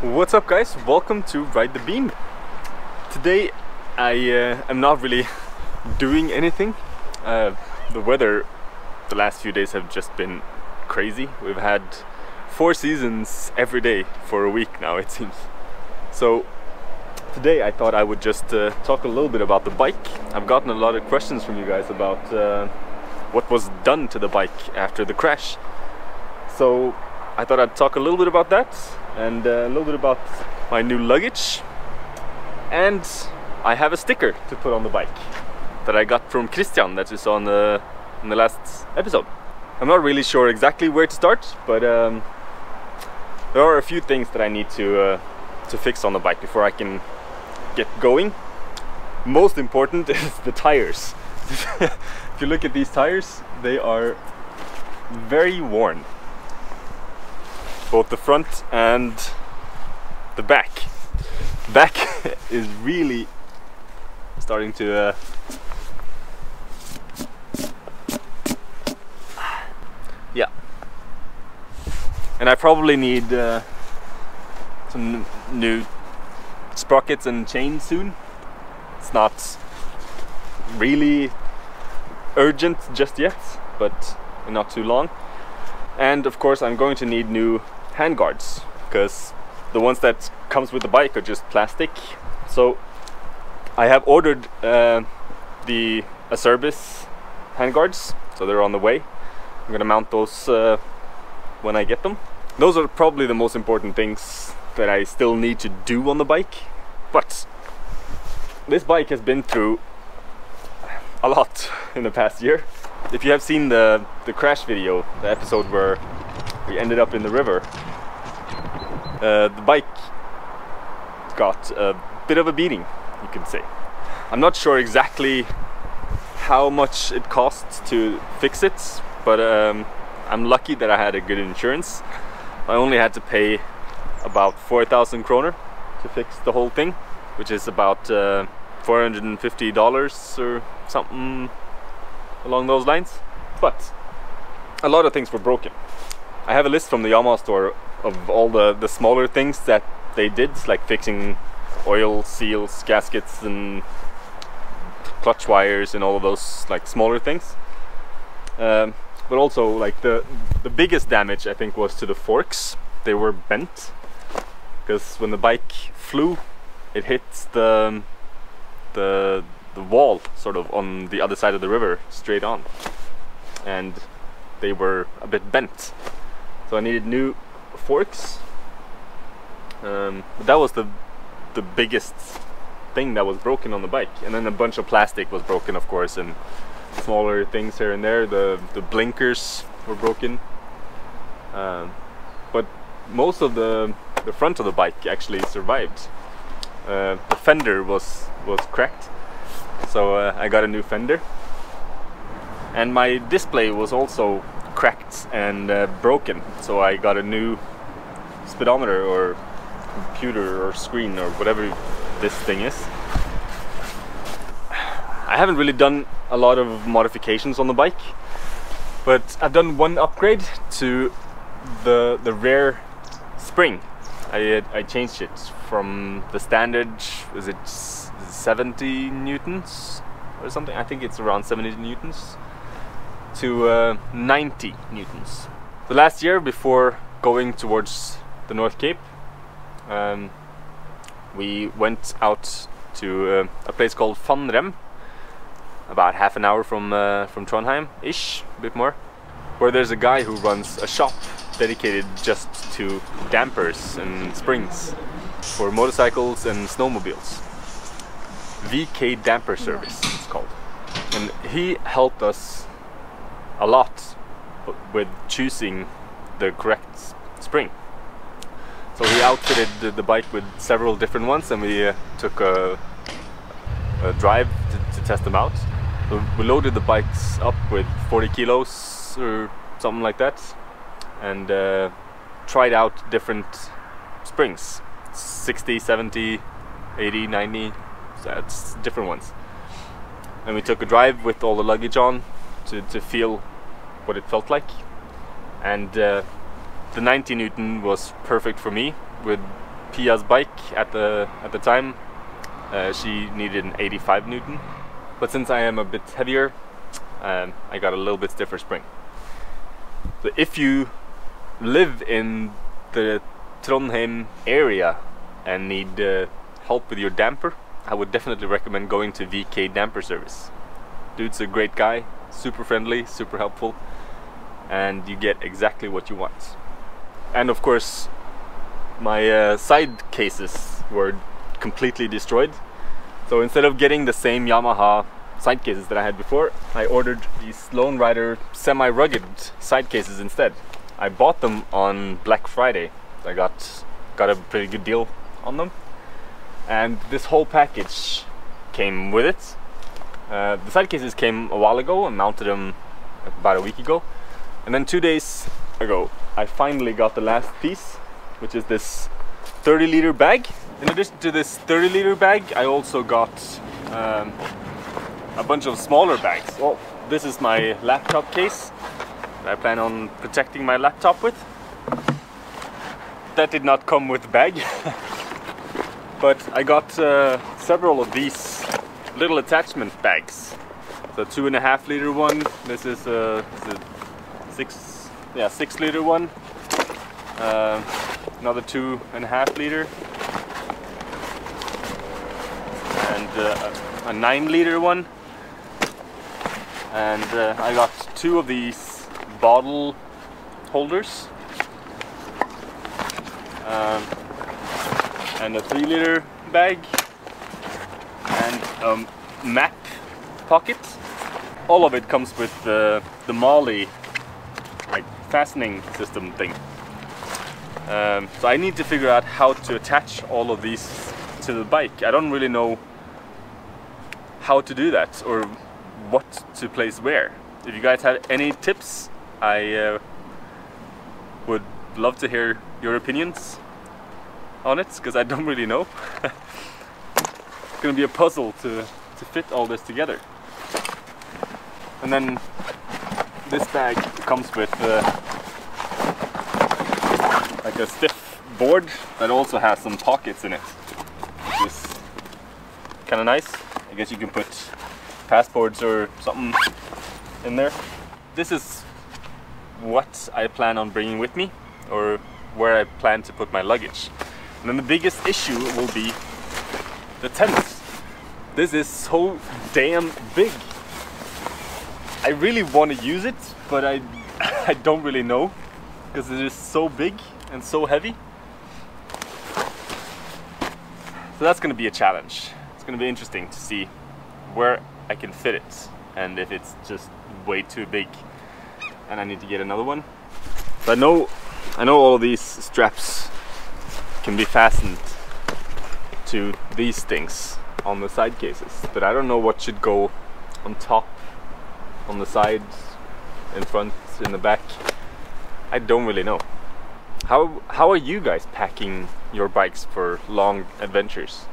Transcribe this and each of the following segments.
What's up guys, welcome to Ride the Beam. Today I am not really doing anything. The weather the last few days have just been crazy. We've had 4 seasons every day for a week now, it seems. So today I thought I would just talk a little bit about the bike. I've gotten a lot of questions from you guys about what was done to the bike after the crash. So I thought I'd talk a little bit about that and a little bit about my new luggage. And I have a sticker to put on the bike that I got from Christian that you saw in the last episode. I'm not really sure exactly where to start, but there are a few things that I need to fix on the bike before I can get going. Most important is the tires. If you look at these tires, they are very worn. Both the front and the back. Back is really starting to yeah. And I probably need some new sprockets and chains soon. It's not really urgent just yet, but not too long. And of course I'm going to need new handguards, because the ones that comes with the bike are just plastic. So I have ordered the Acerbis handguards, so they're on the way. I'm gonna mount those when I get them. Those are probably the most important things that I still need to do on the bike. But this bike has been through a lot in the past year. If you have seen the crash video, the episode where we ended up in the river, the bike got a bit of a beating, you can say. I'm not sure exactly how much it costs to fix it, but I'm lucky that I had a good insurance. I only had to pay about 4,000 kroner to fix the whole thing, which is about $450 or something along those lines. But a lot of things were broken. I have a list from the Yamaha store of all the smaller things that they did, like fixing oil seals, gaskets and clutch wires and all of those like smaller things. But also like the biggest damage I think was to the forks. They were bent because when the bike flew it hit the wall sort of on the other side of the river straight on, and they were a bit bent, so I needed new forks. But that was the biggest thing that was broken on the bike, and then a bunch of plastic was broken, of course, and smaller things here and there. The blinkers were broken, but most of the front of the bike actually survived. The fender was cracked, so I got a new fender, and my display was also cracked and broken, so I got a new speedometer or computer or screen or whatever this thing is. I haven't really done a lot of modifications on the bike, but I've done one upgrade to the rear spring. I changed it from the standard, is it 70 newtons or something? I think it's around 70 newtons to 90 newtons. So last year, before going towards the North Cape, we went out to a place called Van Rem, about half an hour from Trondheim-ish, a bit more, where there's a guy who runs a shop dedicated just to dampers and springs for motorcycles and snowmobiles. VK Damper Service it's called, and he helped us a lot with choosing the correct spring. So we outfitted the bike with several different ones, and we took a drive to test them out. So we loaded the bikes up with 40 kilos or something like that, and tried out different springs, 60, 70, 80, 90, that's different ones. And we took a drive with all the luggage on to feel what it felt like, and the 90 Newton was perfect for me with Pia's bike at the time. She needed an 85 Newton, but since I am a bit heavier, I got a little bit stiffer spring. So if you live in the Trondheim area and need help with your damper, I would definitely recommend going to VK Damper Service. Dude's a great guy, super friendly, super helpful, and you get exactly what you want. And of course, my side cases were completely destroyed. So instead of getting the same Yamaha side cases that I had before, I ordered these Lone Rider semi-rugged side cases instead. I bought them on Black Friday. I got a pretty good deal on them, and this whole package came with it. The side cases came a while ago. I mounted them about a week ago, and then 2 days ago I finally got the last piece, which is this 30-liter bag. In addition to this 30-liter bag, I also got a bunch of smaller bags. Well, this is my laptop case that I plan on protecting my laptop with. That did not come with the bag, but I got several of these little attachment bags. The 2.5 liter one. This is a 6 liter one. Another 2.5 liter, and a 9 liter one. And I got 2 of these bottle holders, and a 3 liter bag, and a map pocket. All of it comes with the Molly like fastening system thing. So I need to figure out how to attach all of these to the bike. I don't really know how to do that or what to place where. If you guys have any tips, I would love to hear your opinions on it, because I don't really know. It's gonna be a puzzle to fit all this together. And then this bag comes with like a stiff board that also has some pockets in it, which is kind of nice. I guess you can put passports or something in there. This is what I plan on bringing with me, or where I plan to put my luggage. And then the biggest issue will be the tent. This is so damn big. I really want to use it, but I don't really know, because it is so big and so heavy. So that's going to be a challenge. It's going to be interesting to see where I can fit it, and if it's just way too big and I need to get another one. So I know all of these straps can be fastened to these things on the side cases, but I don't know what should go on top, on the sides, in front, in the back. I don't really know. How are you guys packing your bikes for long adventures?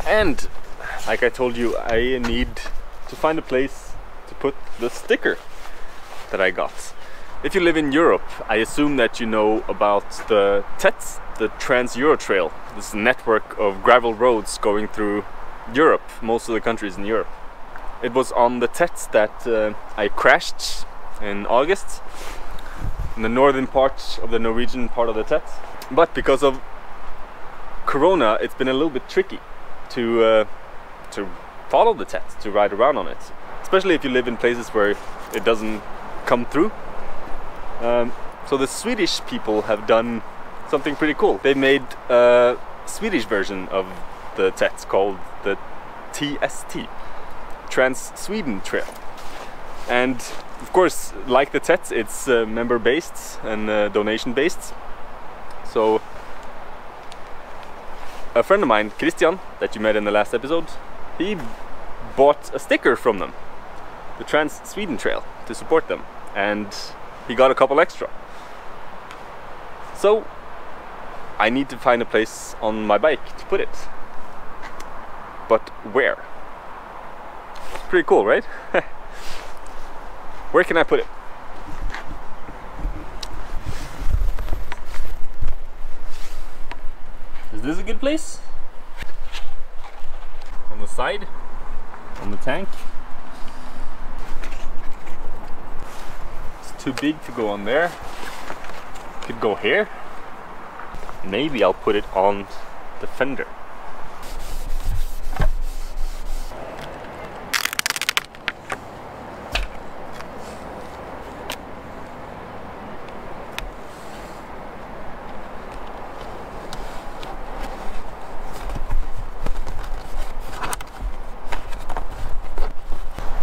And like I told you, I need to find a place to put the sticker that I got. If you live in Europe, I assume that you know about the TETS, the Trans-Euro Trail. This is a network of gravel roads going through Europe, most of the countries in Europe. It was on the TETS that I crashed in August, in the northern part of the Norwegian part of the TETS. But because of Corona, it's been a little bit tricky to follow the TETS, to ride around on it, especially if you live in places where it doesn't come through. So the Swedish people have done something pretty cool. They made a Swedish version of the TETS called the TST, Trans-Sweden Trail. And of course, like the TETS, it's member-based and donation-based. So a friend of mine, Christian, that you met in the last episode, he bought a sticker from them, the Trans-Sweden Trail, to support them, and he got a couple extra. So I need to find a place on my bike to put it. But where? pretty cool, right? Where can I put it? Is this a good place? On the side? On the tank? It's too big to go on there. Could go here. Maybe I'll put it on the fender.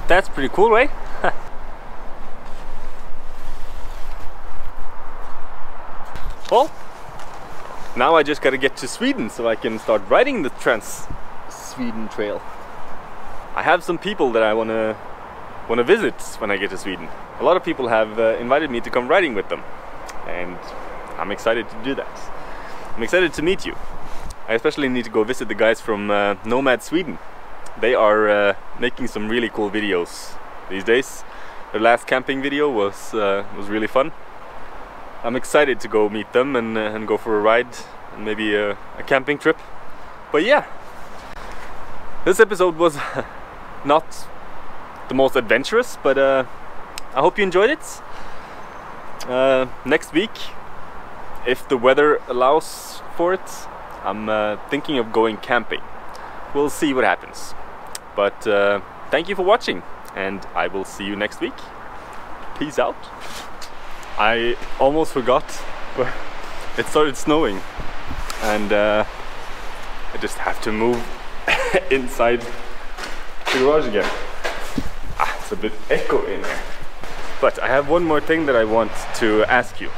That's pretty cool, right? Well, now I just gotta get to Sweden so I can start riding the Trans-Sweden Trail. I have some people that I wanna visit when I get to Sweden. A lot of people have invited me to come riding with them, and I'm excited to do that. I'm excited to meet you. I especially need to go visit the guys from Nomad Sweden. They are making some really cool videos these days. Their last camping video was really fun. I'm excited to go meet them and go for a ride and maybe a camping trip. But yeah, this episode was not the most adventurous, but I hope you enjoyed it. Next week, if the weather allows for it, I'm thinking of going camping. We'll see what happens. But thank you for watching, and I will see you next week. Peace out. I almost forgot, but it started snowing, and I just have to move inside the garage again. It's a bit echo in there. But I have one more thing that I want to ask you.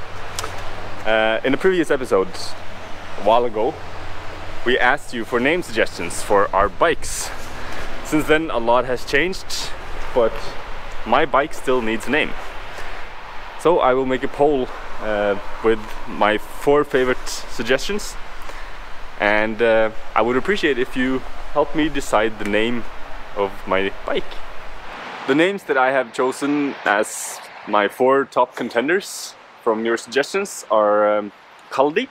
In the previous episode, a while ago, we asked you for name suggestions for our bikes. Since then, a lot has changed, but my bike still needs a name. So I will make a poll with my 4 favorite suggestions, and I would appreciate if you help me decide the name of my bike. The names that I have chosen as my 4 top contenders from your suggestions are Kaldi,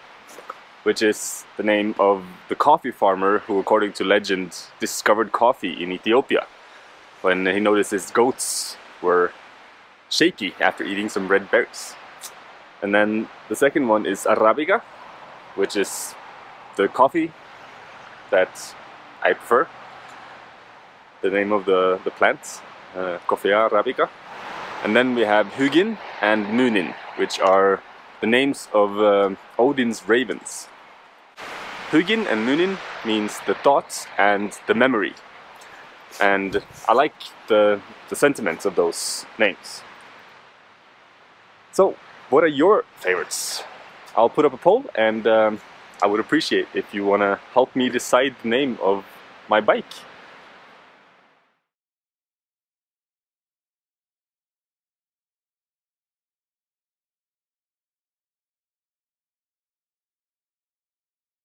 which is the name of the coffee farmer who, according to legend, discovered coffee in Ethiopia when he noticed his goats were shaky after eating some red berries. And then the second one is Arabica, which is the coffee that I prefer. The name of the plant, Coffea arabica. And then we have Hugin and Munin, which are the names of Odin's ravens. Hugin and Munin means the thoughts and the memory. And I like the sentiments of those names. So, what are your favorites? I'll put up a poll, and I would appreciate if you want to help me decide the name of my bike.